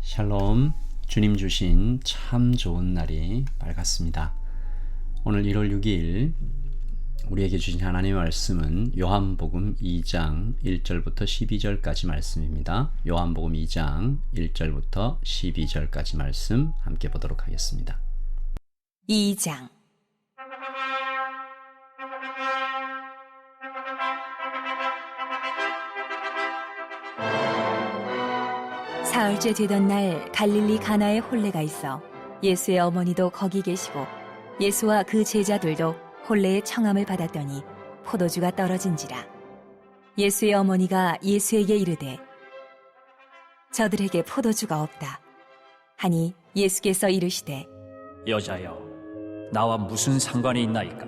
샬롬, 주님 주신 참 좋은 날이 밝았습니다. 오늘 1월 6일 우리에게 주신 하나님의 말씀은 요한복음 2장 1절부터 12절까지 말씀입니다. 요한복음 2장 1절부터 12절까지 말씀 함께 보도록 하겠습니다. 2장 사흘째 되던 날 갈릴리 가나에 혼례가 있어 예수의 어머니도 거기 계시고 예수와 그 제자들도 혼례의 청함을 받았더니 포도주가 떨어진지라. 예수의 어머니가 예수에게 이르되 저들에게 포도주가 없다 하니 예수께서 이르시되 여자여, 나와 무슨 상관이 있나이까?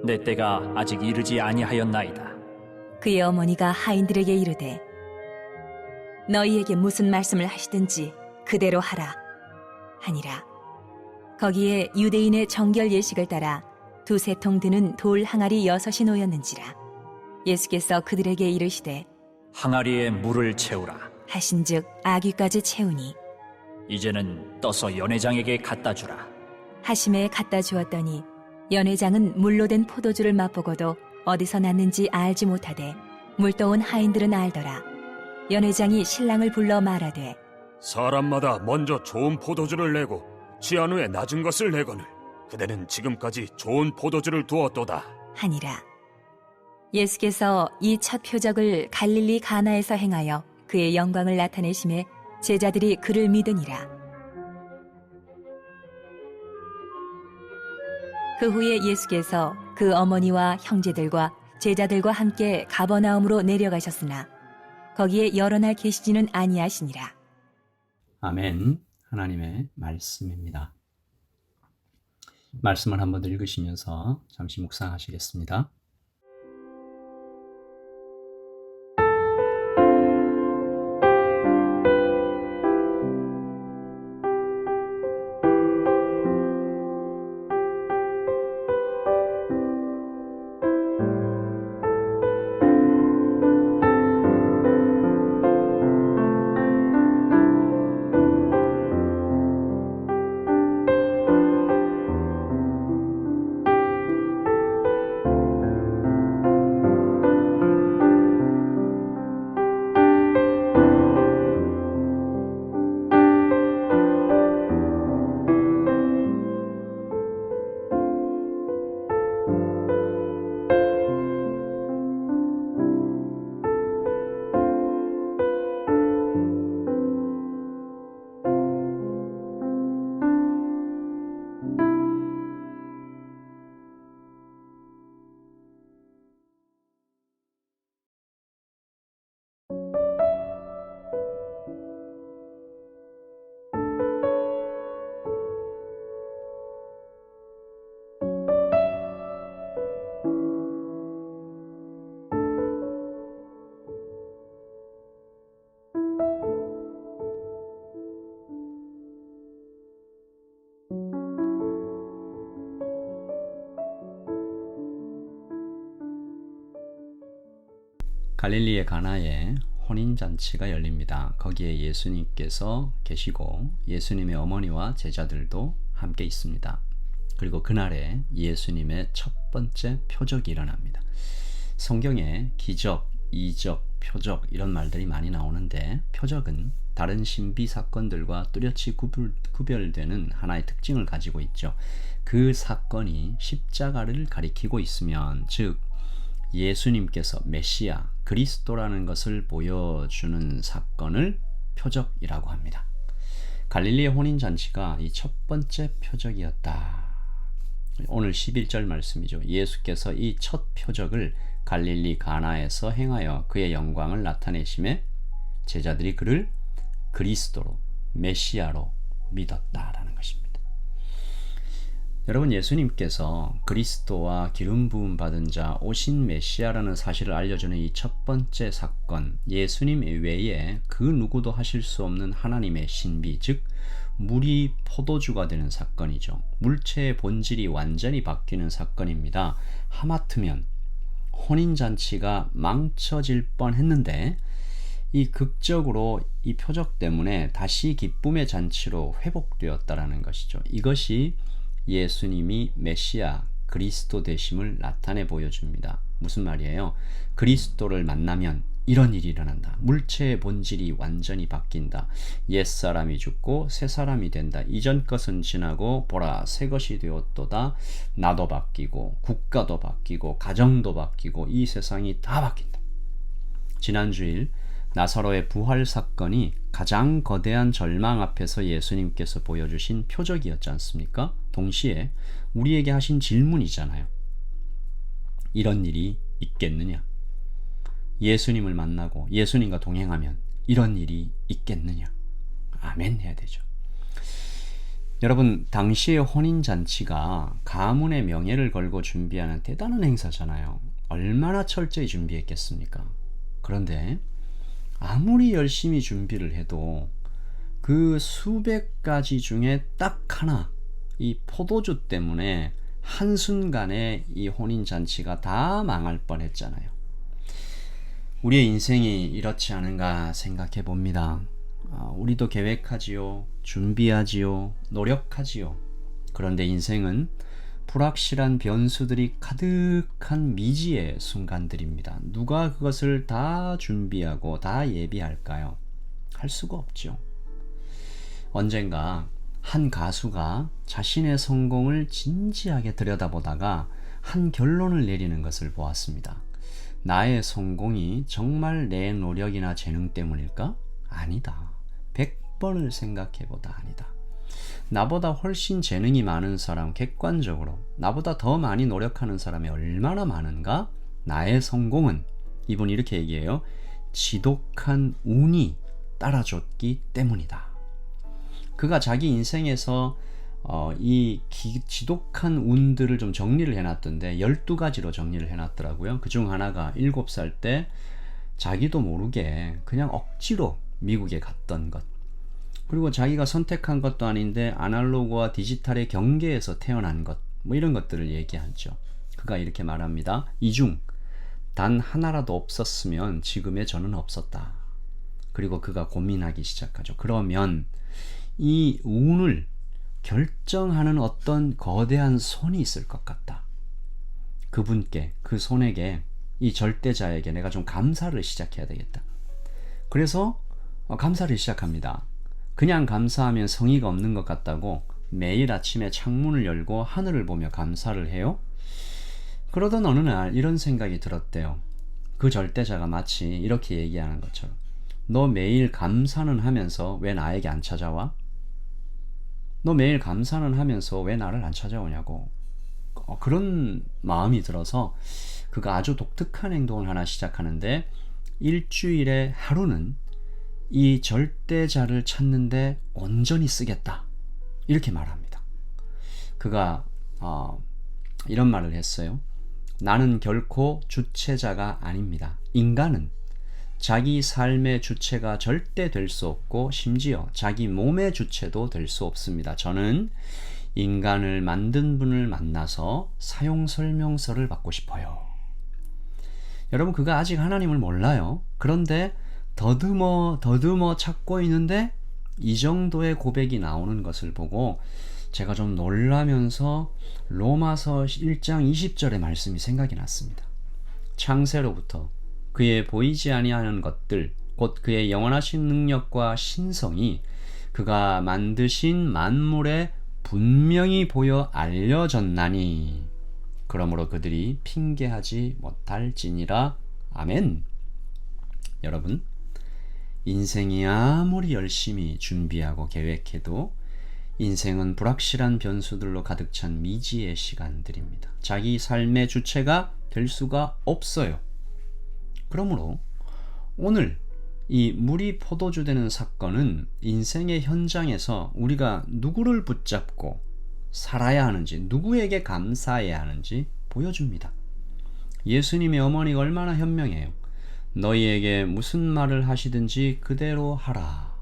내 때가 아직 이르지 아니하였나이다. 그의 어머니가 하인들에게 이르되 너희에게 무슨 말씀을 하시든지 그대로 하라 하니라. 거기에 유대인의 정결 예식을 따라 두세 통 드는 돌 항아리 6이 놓였는지라. 예수께서 그들에게 이르시되 항아리에 물을 채우라. 하신즉 아귀까지 채우니 이제는 떠서 연회장에게 갖다 주라. 하심에 갖다 주었더니 연회장은 물로 된 포도주를 맛보고도 어디서 났는지 알지 못하되 물떠온 하인들은 알더라. 연회장이 신랑을 불러 말하되 사람마다 먼저 좋은 포도주를 내고 취한 후에 낮은 것을 내거늘 그대는 지금까지 좋은 포도주를 두었도다 하니라. 예수께서 이 첫 표적을 갈릴리 가나에서 행하여 그의 영광을 나타내심에 제자들이 그를 믿으니라. 그 후에 예수께서 그 어머니와 형제들과 제자들과 함께 가버나움으로 내려가셨으나 거기에 여러 날 계시지는 아니하시니라. 아멘. 하나님의 말씀입니다. 말씀을 한번 더 읽으시면서 잠시 묵상하시겠습니다. 갈릴리의 가나에 혼인잔치가 열립니다. 거기에 예수님께서 계시고 예수님의 어머니와 제자들도 함께 있습니다. 그리고 그날에 예수님의 첫 번째 표적이 일어납니다. 성경에 기적, 이적, 표적 이런 말들이 많이 나오는데 표적은 다른 신비 사건들과 뚜렷이 구별되는 하나의 특징을 가지고 있죠. 그 사건이 십자가를 가리키고 있으면 즉 예수님께서 메시아, 그리스도라는 것을 보여주는 사건을 표적이라고 합니다. 갈릴리의 혼인잔치가 이 첫 번째 표적이었다. 오늘 11절 말씀이죠. 예수께서 이 첫 표적을 갈릴리 가나에서 행하여 그의 영광을 나타내심에 제자들이 그를 그리스도로, 메시아로 믿었다라는 것입니다. 여러분, 예수님께서 그리스도와 기름 부음 받은 자 오신 메시아라는 사실을 알려주는 이 첫 번째 사건, 예수님 외에 그 누구도 하실 수 없는 하나님의 신비, 즉 물이 포도주가 되는 사건이죠. 물체의 본질이 완전히 바뀌는 사건입니다. 하마터면 혼인잔치가 망쳐질 뻔했는데 이 극적으로 이 표적 때문에 다시 기쁨의 잔치로 회복되었다라는 것이죠. 이것이 예수님이 메시아 그리스도 되심을 나타내 보여줍니다. 무슨 말이에요? 그리스도를 만나면 이런 일이 일어난다. 물체의 본질이 완전히 바뀐다. 옛사람이 죽고 새사람이 된다. 이전 것은 지나고 보라 새 것이 되었도다. 나도 바뀌고 국가도 바뀌고 가정도 바뀌고 이 세상이 다 바뀐다. 지난주일 나사로의 부활 사건이 가장 거대한 절망 앞에서 예수님께서 보여주신 표적이었지 않습니까? 동시에 우리에게 하신 질문이잖아요. 이런 일이 있겠느냐? 예수님을 만나고 예수님과 동행하면 이런 일이 있겠느냐? 아멘 해야 되죠. 여러분, 당시의 혼인잔치가 가문의 명예를 걸고 준비하는 대단한 행사잖아요. 얼마나 철저히 준비했겠습니까? 그런데 아무리 열심히 준비를 해도 그 수백 가지 중에 딱 하나, 이 포도주 때문에 한순간에 이 혼인잔치가 다 망할 뻔했잖아요. 우리의 인생이 이렇지 않은가 생각해 봅니다. 우리도 계획하지요, 준비하지요, 노력하지요. 그런데 인생은 불확실한 변수들이 가득한 미지의 순간들입니다. 누가 그것을 다 준비하고 다 예비할까요? 할 수가 없죠. 언젠가 한 가수가 자신의 성공을 진지하게 들여다보다가 한 결론을 내리는 것을 보았습니다. 나의 성공이 정말 내 노력이나 재능 때문일까? 아니다. 100번을 생각해보다 아니다. 나보다 훨씬 재능이 많은 사람, 객관적으로 나보다 더 많이 노력하는 사람이 얼마나 많은가? 나의 성공은, 이분이 이렇게 얘기해요, 지독한 운이 따라줬기 때문이다. 그가 자기 인생에서 이 지독한 운들을 좀 정리를 해놨던데 12가지로 정리를 해놨더라고요. 그중 하나가 7살 때 자기도 모르게 그냥 억지로 미국에 갔던 것, 그리고 자기가 선택한 것도 아닌데 아날로그와 디지털의 경계에서 태어난 것, 뭐 이런 것들을 얘기하죠. 그가 이렇게 말합니다. 이 중 단 하나라도 없었으면 지금의 저는 없었다. 그리고 그가 고민하기 시작하죠. 그러면 이 운을 결정하는 어떤 거대한 손이 있을 것 같다. 그분께, 그 손에게, 이 절대자에게 내가 좀 감사를 시작해야 되겠다. 그래서 감사를 시작합니다. 그냥 감사하면 성의가 없는 것 같다고 매일 아침에 창문을 열고 하늘을 보며 감사를 해요. 그러던 어느 날 이런 생각이 들었대요. 그 절대자가 마치 이렇게 얘기하는 것처럼, 너 매일 감사는 하면서 왜 나에게 안 찾아와? 너 매일 감사는 하면서 왜 나를 안 찾아오냐고. 그런 마음이 들어서 그가 아주 독특한 행동을 하나 시작하는데, 일주일에 하루는 이 절대자를 찾는데 온전히 쓰겠다, 이렇게 말합니다. 그가 이런 말을 했어요. 나는 결코 주체자가 아닙니다. 인간은 자기 삶의 주체가 절대 될 수 없고 심지어 자기 몸의 주체도 될 수 없습니다. 저는 인간을 만든 분을 만나서 사용설명서를 받고 싶어요. 여러분, 그가 아직 하나님을 몰라요. 그런데 더듬어 찾고 있는데 이 정도의 고백이 나오는 것을 보고 제가 좀 놀라면서 로마서 1장 20절의 말씀이 생각이 났습니다. 창세로부터 그의 보이지 아니하는 것들, 곧 그의 영원하신 능력과 신성이 그가 만드신 만물에 분명히 보여 알려졌나니 그러므로 그들이 핑계하지 못할지니라. 아멘. 여러분, 인생이 아무리 열심히 준비하고 계획해도 인생은 불확실한 변수들로 가득 찬 미지의 시간들입니다. 자기 삶의 주체가 될 수가 없어요. 그러므로 오늘 이 물이 포도주 되는 사건은 인생의 현장에서 우리가 누구를 붙잡고 살아야 하는지, 누구에게 감사해야 하는지 보여줍니다. 예수님의 어머니가 얼마나 현명해요. 너희에게 무슨 말을 하시든지 그대로 하라.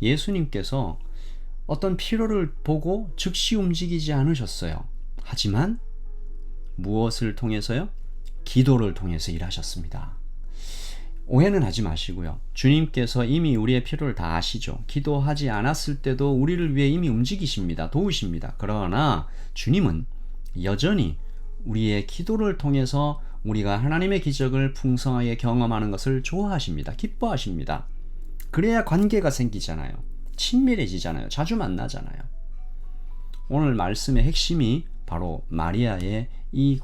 예수님께서 어떤 필요를 보고 즉시 움직이지 않으셨어요. 하지만 무엇을 통해서요? 기도를 통해서 일하셨습니다. 오해는 하지 마시고요. 주님께서 이미 우리의 필요를 다 아시죠. 기도하지 않았을 때도 우리를 위해 이미 움직이십니다. 도우십니다. 그러나 주님은 여전히 우리의 기도를 통해서 우리가 하나님의 기적을 풍성하게 경험하는 것을 좋아하십니다. 기뻐하십니다. 그래야 관계가 생기잖아요. 친밀해지잖아요. 자주 만나잖아요. 오늘 말씀의 핵심이 바로 마리아의 이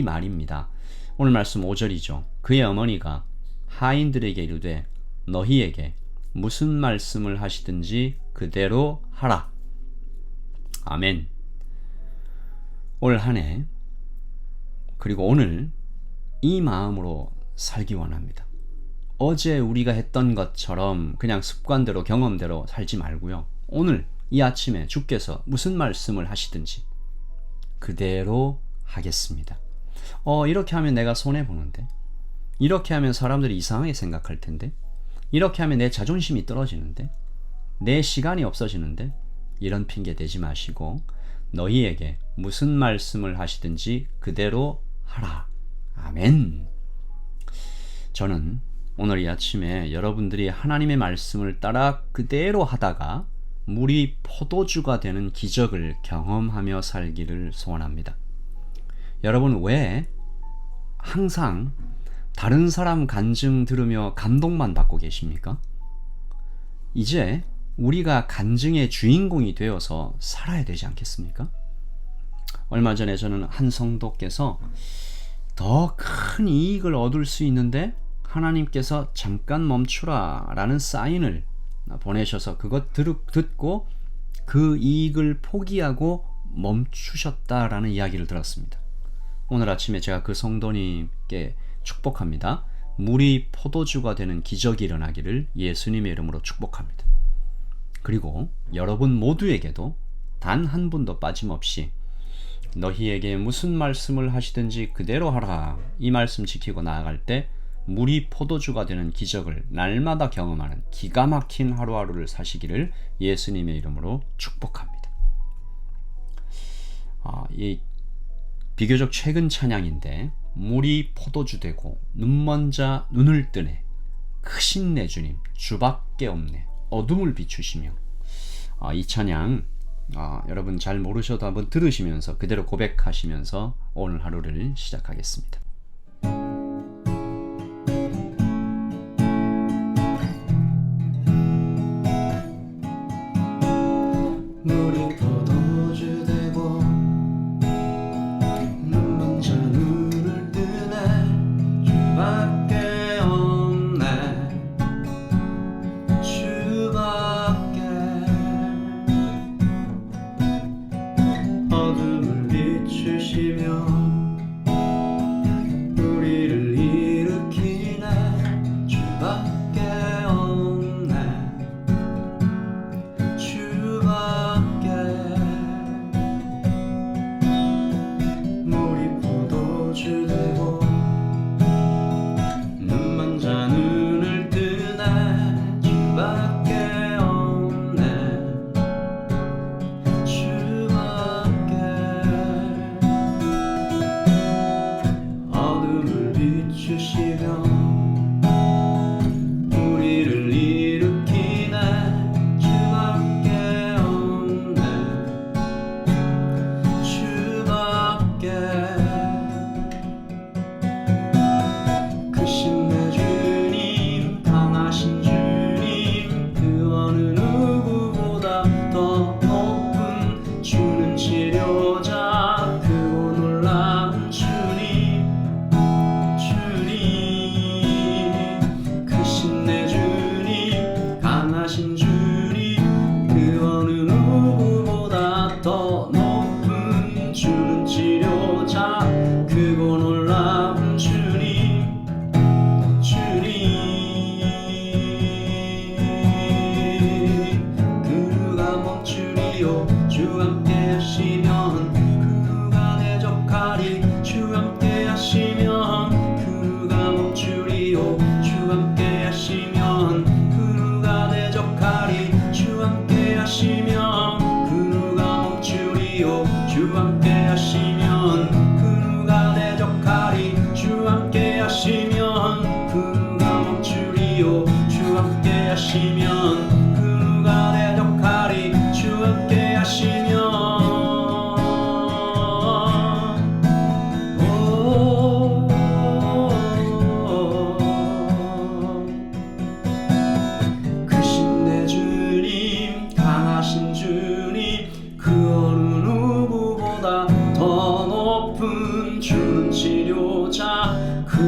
말입니다. 오늘 말씀 5절이죠. 그의 어머니가 하인들에게 이르되 너희에게 무슨 말씀을 하시든지 그대로 하라. 아멘. 올 한 해 그리고 오늘 이 마음으로 살기 원합니다. 어제 우리가 했던 것처럼 그냥 습관대로 경험대로 살지 말고요. 오늘 이 아침에 주께서 무슨 말씀을 하시든지 그대로 하겠습니다. 이렇게 하면 내가 손해보는데, 이렇게 하면 사람들이 이상하게 생각할 텐데, 이렇게 하면 내 자존심이 떨어지는데, 내 시간이 없어지는데, 이런 핑계 대지 마시고 너희에게 무슨 말씀을 하시든지 그대로 하라. 아멘. 저는 오늘 이 아침에 여러분들이 하나님의 말씀을 따라 그대로 하다가 물이 포도주가 되는 기적을 경험하며 살기를 소원합니다. 여러분, 왜 항상 다른 사람 간증 들으며 감동만 받고 계십니까? 이제 우리가 간증의 주인공이 되어서 살아야 되지 않겠습니까? 얼마 전에 저는 한 성도께서 더 큰 이익을 얻을 수 있는데 하나님께서 잠깐 멈추라 라는 사인을 보내셔서 그것 듣고 그 이익을 포기하고 멈추셨다라는 이야기를 들었습니다. 오늘 아침에 제가 그 성도님께 축복합니다. 물이 포도주가 되는 기적이 일어나기를 예수님의 이름으로 축복합니다. 그리고 여러분 모두에게도 단 한 분도 빠짐없이 너희에게 무슨 말씀을 하시든지 그대로 하라, 이 말씀 지키고 나아갈 때 물이 포도주가 되는 기적을 날마다 경험하는 기가 막힌 하루하루를 사시기를 예수님의 이름으로 축복합니다. 이 비교적 최근 찬양인데, 물이 포도주 되고 눈먼 자 눈을 뜨네, 크신 내 주님 주밖에 없네, 어둠을 비추시며, 이 찬양 여러분 잘 모르셔도 한번 들으시면서 그대로 고백하시면서 오늘 하루를 시작하겠습니다. 물이 포도주 되고 눈먼 자 눈을 뜨네, 주밖에 없네, 주밖에. 어둠을 비추시며 우리를 일으키네, 주밖에 없네, 주밖에. 물이 포도주 되고 눈먼 자 눈을 뜨네, 주밖에 없네, 주밖에. 어둠을 비추시며 우리를 일으키네, 주밖에 없네, 주밖에. 크신 내 주님, 강하신 주님, 그 어느 누구보다 더 높은 주는 치료자, 크고 놀라운 주님, 주님.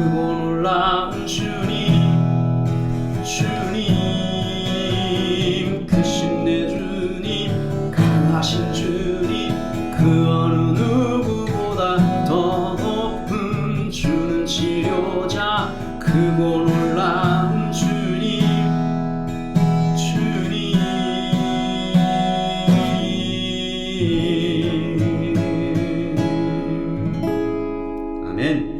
크고 놀라운 주님 크신 내 주님 강하신 주님 그 어느 누구보다 더 높은 주는 치료자 크고 놀라운 아멘.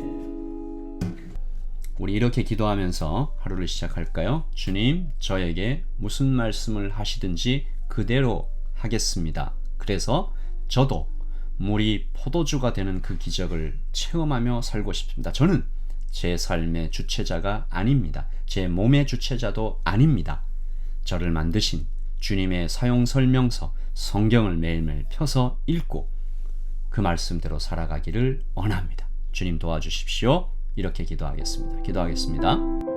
우리 이렇게 기도하면서 하루를 시작할까요? 주님, 저에게 무슨 말씀을 하시든지 그대로 하겠습니다. 그래서 저도 물이 포도주가 되는 그 기적을 체험하며 살고 싶습니다. 저는 제 삶의 주체자가 아닙니다. 제 몸의 주체자도 아닙니다. 저를 만드신 주님의 사용 설명서 성경을 매일매일 펴서 읽고 그 말씀대로 살아가기를 원합니다. 주님 도와주십시오. 이렇게 기도하겠습니다.